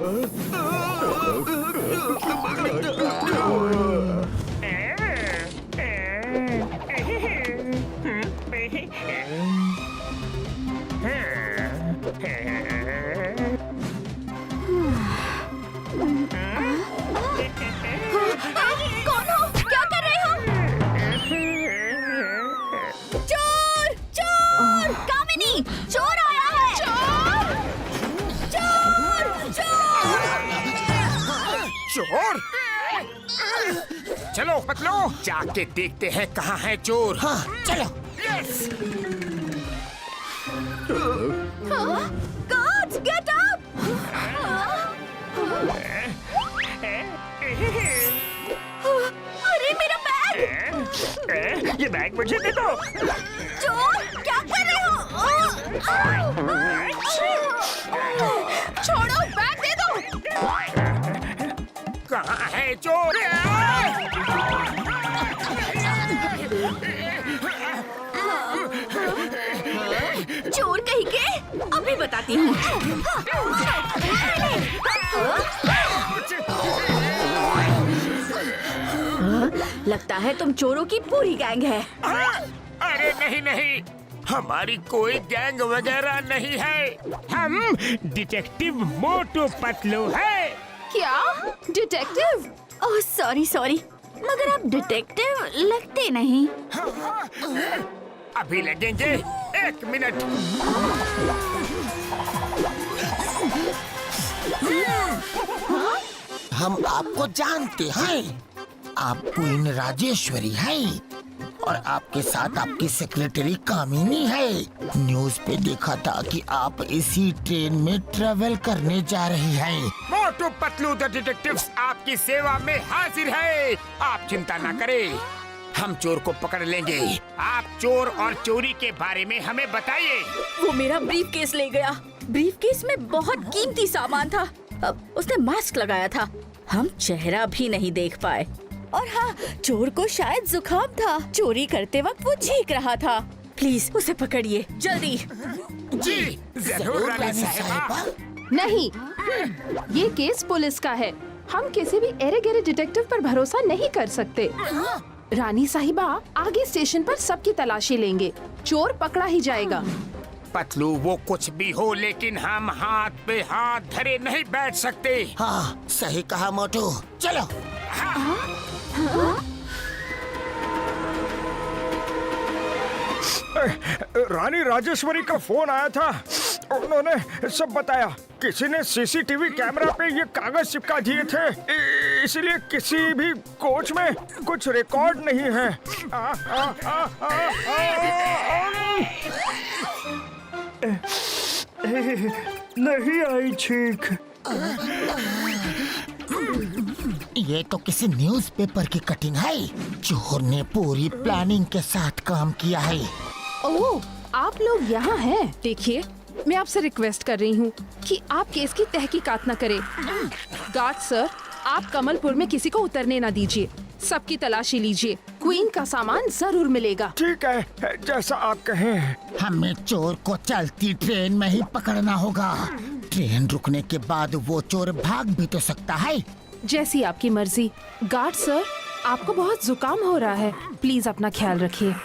कौन हो? क्या कर रहे हो? चोर! चोर! कामिनी! चोर आया है! चोर! चोर! चोर! चोर? चलो पतलो, जाके देखते हैं कहाँ है चोर। हाँ, चलो। यस। Guards, get up! अरे मेरा बैग! ये बैग मुझे दे दो। चोर! क्या कर रहे हो? छोड़ो, बैग दे दो! कहाँ है चोर? चोर कहीं के? अभी बताती हूँ। लगता है तुम चोरों की पूरी गैंग है। अरे नहीं नहीं, हमारी कोई गैंग वगैरह नहीं है। हम डिटेक्टिव मोटू पतलू है। क्या? डिटेक्टिव? ओह सॉरी सॉरी, मगर आप डिटेक्टिव लगते नहीं। अभी लगेंगे 1 मिनट। हम आपको जानते हैं, आप क्वीन राजेश्वरी हैं और आपके साथ आपकी सेक्रेटरी कामिनी है। न्यूज़ पे देखा था कि आप इसी ट्रेन में ट्रेवल करने जा रही हैं। मोटू पतलू द डिटेक्टिव्स आपकी सेवा में हाजिर है। आप चिंता न करें, हम चोर को पकड़ लेंगे। आप चोर और चोरी के बारे में हमें बताइए। वो मेरा ब्रीफ केस ले गया। ब्रीफ केस में बहुत कीमती सामान था। अब उसने मास्क लगाया था, हम चेहरा भी नहीं देख पाए। और हाँ, चोर को शायद जुकाम था। चोरी करते वक्त वो छींक रहा था। प्लीज उसे पकड़िए जल्दी। जी जरूर रानी साहिबा। नहीं, ये केस पुलिस का है। हम किसी भी एरे गेरे डिटेक्टिव पर भरोसा नहीं कर सकते। रानी साहिबा आगे स्टेशन पर सबकी तलाशी लेंगे। चोर पकड़ा ही जाएगा। पतलू वो कुछ भी हो, लेकिन हम हाथ पे हाथ धरे नहीं बैठ सकते। हाँ, सही कहा मोटू। चलो। रानी राजेश्वरी का फोन आया था, उन्होंने सब बताया। किसी ने सीसीटीवी कैमरा पे ये कागज चिपका दिए थे, इसलिए किसी भी कोच में कुछ रिकॉर्ड नहीं है। नहीं आई छींक। ये तो किसी न्यूज़पेपर की कटिंग है। चोर ने पूरी प्लानिंग के साथ काम किया है। ओह, आप लोग यहाँ हैं। देखिए, मैं आपसे रिक्वेस्ट कर रही हूँ कि आप केस की तहकीकात न करें। गार्ड सर, आप कमलपुर में किसी को उतरने न दीजिए। सबकी तलाशी लीजिए। क्वीन का सामान जरूर मिलेगा। ठीक है, जैसा आप कहें। हमें चोर को चलती ट्रेन में ही पकड़ना होगा। ट्रेन रुकने के बाद वो चोर भाग भी तो सकता है। जैसी आपकी मर्जी। गार्ड सर, आपको बहुत जुकाम हो रहा है, प्लीज अपना ख्याल रखिए।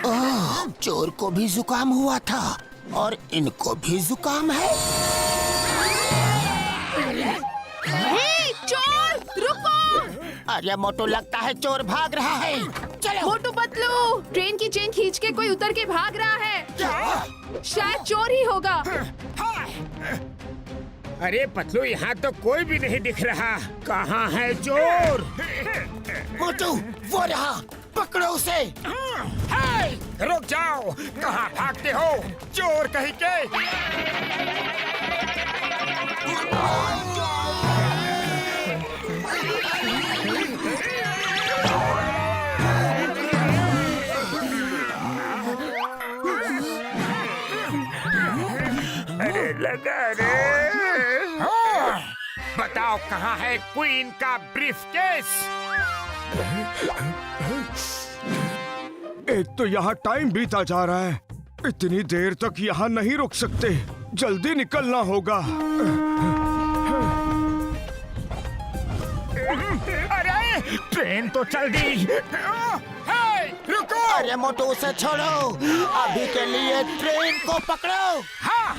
ओह, चोर को भी जुकाम हुआ था और इनको भी जुकाम है। चोर रुको! अरे मोटू, लगता है चोर भाग रहा है। चलो। मोटू पतलू, ट्रेन की चेन खींच के कोई उतर के भाग रहा है। शायद चोर ही होगा। अरे पतलू, यहाँ तो कोई भी नहीं दिख रहा। कहाँ है चोर? मोटू, वो रहा, पकड़ो उसे। हाय, रुक जाओ, कहाँ भागते हो चोर कहीं के? अरे लगा रे। बताओ कहाँ है क्वीन का ब्रीफकेस? एक तो यहाँ टाइम बीता जा रहा है, इतनी देर तक यहाँ नहीं रुक सकते, जल्दी निकलना होगा। अरे ट्रेन तो चल दी। हे, रुको। अरे मोटू उसे छोड़ो, अभी के लिए ट्रेन को पकड़ो। हाँ।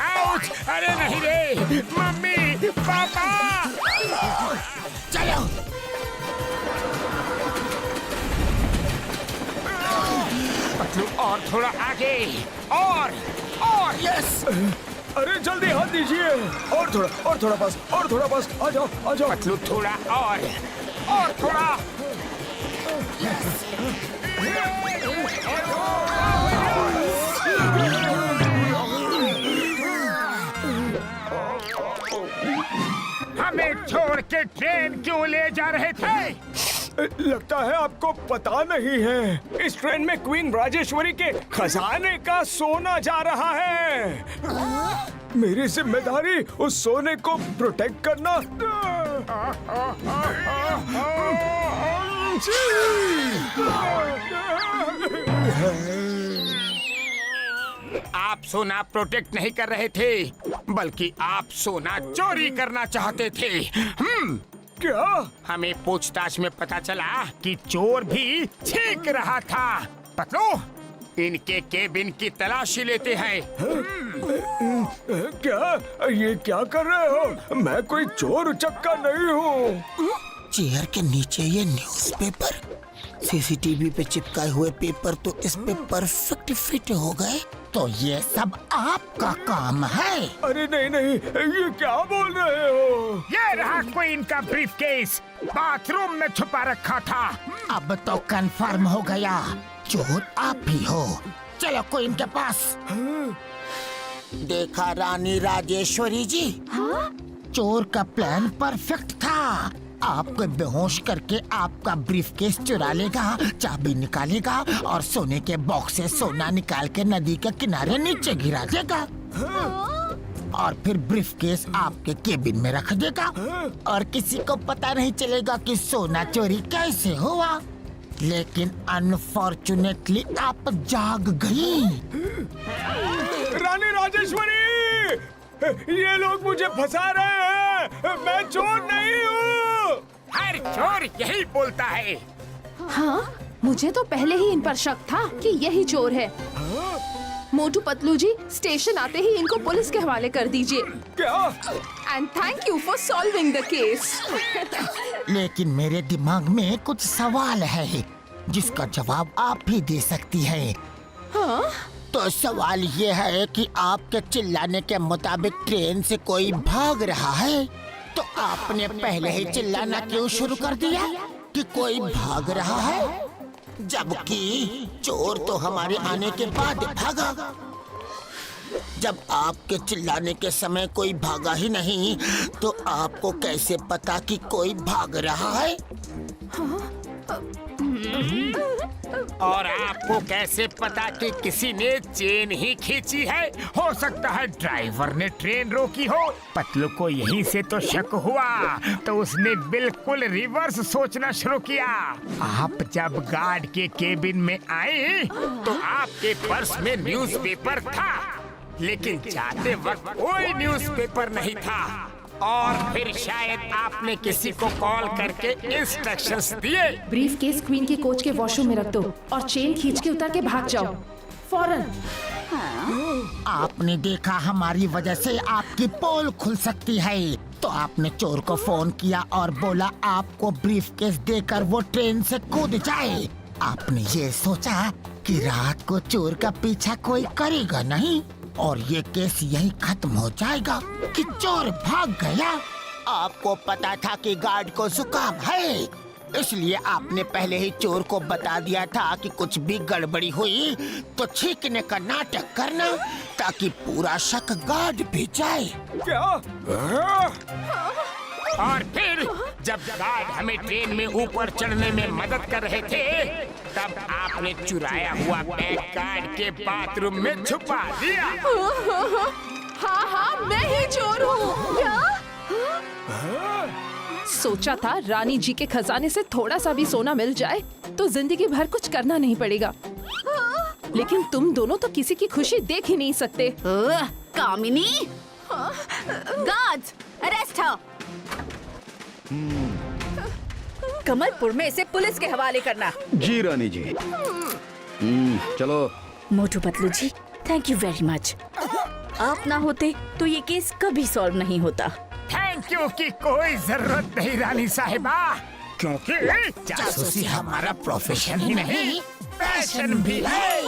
आउच! अरे नहीं रे, मम्मी, पापा! चलो। पतलू और थोड़ा आगे, और यस। अरे जल्दी हाथ दीजिए। और थोड़ा बस, और थोड़ा बस। आ जाओ, आ जाओ। पतलू थोड़ा और थोड़ा। हमें छोड़ के ट्रेन क्यों ले जा रहे थे? लगता है आपको पता नहीं है, इस ट्रेन में क्वीन राजेश्वरी के खजाने का सोना जा रहा है। मेरी जिम्मेदारी उस सोने को प्रोटेक्ट करना। आप सोना प्रोटेक्ट नहीं कर रहे थे, बल्कि आप सोना चोरी करना चाहते थे। क्या? हमें पूछताछ में पता चला कि चोर भी छींक रहा था। पतलू, इनके केबिन की तलाशी लेते हैं। क्या? ये क्या कर रहे हो? मैं कोई चोर उचक्का नहीं हूँ। चेयर के नीचे ये न्यूज़पेपर, सीसीटीवी पे चिपकाए हुए पेपर तो इस पे परफेक्ट फिट हो गए। तो ये सब आपका काम है। अरे नहीं नहीं, ये क्या बोल रहे हो? ये रहा क्वीन का ब्रीफकेस, बाथरूम में छुपा रखा था। अब तो कंफर्म हो गया, चोर आप ही हो। चलो क्वीन के पास। देखा रानी राजेश्वरी जी, चोर का प्लान परफेक्ट था। आपको बेहोश करके आपका ब्रीफकेस चुरा लेगा, चाबी निकालेगा और सोने के बॉक्स से सोना निकाल के नदी के किनारे नीचे गिरा देगा। और फिर ब्रीफकेस आपके केबिन में रख देगा और किसी को पता नहीं चलेगा कि सोना चोरी कैसे हुआ। लेकिन अनफॉर्चुनेटली आप जाग गई। रानी राजेश्वरी, ये लोग मुझे फंसा रहे हैं। मैं चोर नहीं हूँ। हर चोर यही बोलता है। हाँ, मुझे तो पहले ही इन पर शक था कि यही चोर है। मोटू पतलू जी, स्टेशन आते ही इनको पुलिस के हवाले कर दीजिए। क्या? And thank you for solving the case. लेकिन मेरे दिमाग में कुछ सवाल है जिसका जवाब आप ही दे सकती है। हाँ? तो सवाल ये है कि आपके चिल्लाने के मुताबिक ट्रेन से कोई भाग रहा है, तो आपने पहले ही चिल्लाना क्यों शुरू कर दिया कि कोई भाग रहा है, जबकि चोर तो हमारे आने के बाद भागा। जब आपके चिल्लाने के समय कोई भागा ही नहीं, तो आपको कैसे पता कि कोई भाग रहा है? और आपको कैसे पता कि किसी ने चेन ही खींची है? हो सकता है ड्राइवर ने ट्रेन रोकी हो। पतलू को यहीं से तो शक हुआ, तो उसने बिल्कुल रिवर्स सोचना शुरू किया। आप जब गार्ड के केबिन में आए तो आपके पर्स में न्यूज़पेपर था, लेकिन जाते वक्त कोई न्यूज़पेपर नहीं था। और फिर शायद आपने किसी को कॉल करके इंस्ट्रक्शंस दिए। ब्रीफकेस क्वीन के कोच के वॉशरूम में रख दो और चेन खींच के उतार के भाग जाओ फौरन। आपने देखा हमारी वजह से आपकी पोल खुल सकती है, तो आपने चोर को फोन किया और बोला आपको ब्रीफकेस देकर वो ट्रेन से कूद जाए। आपने ये सोचा कि रात को चोर का पीछा कोई करेगा नहीं और ये केस यही खत्म हो जाएगा कि चोर भाग गया। आपको पता था कि गार्ड को जुकाम है, इसलिए आपने पहले ही चोर को बता दिया था कि कुछ भी गड़बड़ी हुई तो छींकने का नाटक करना, ताकि पूरा शक गार्ड पे जाए। क्या? और फिर जब गार्ड हमें ट्रेन में ऊपर चढ़ने में मदद कर रहे थे, तब आपने चुराया हुआ बैग गार्ड के बाथरूम में छुपा दिया। हाँ हाँ, मैं ही चोर हूँ। क्या? सोचा था रानी जी के खजाने से थोड़ा सा भी सोना मिल जाए तो जिंदगी भर कुछ करना नहीं पड़ेगा, लेकिन तुम दोनों तो किसी की खुशी देख ही नहीं सकते। कामिनी, गार्ड्स, अरेस्ट हर। कमलपुर में इसे पुलिस के हवाले करना। जी रानी जी। चलो। मोटू पतलू जी, थैंक यू वेरी मच। आप ना होते तो ये केस कभी सॉल्व नहीं होता। थैंक यू की कोई जरूरत नहीं रानी साहिबा, क्योंकि जासूसी हमारा प्रोफेशन ही नहीं, पैशन भी है।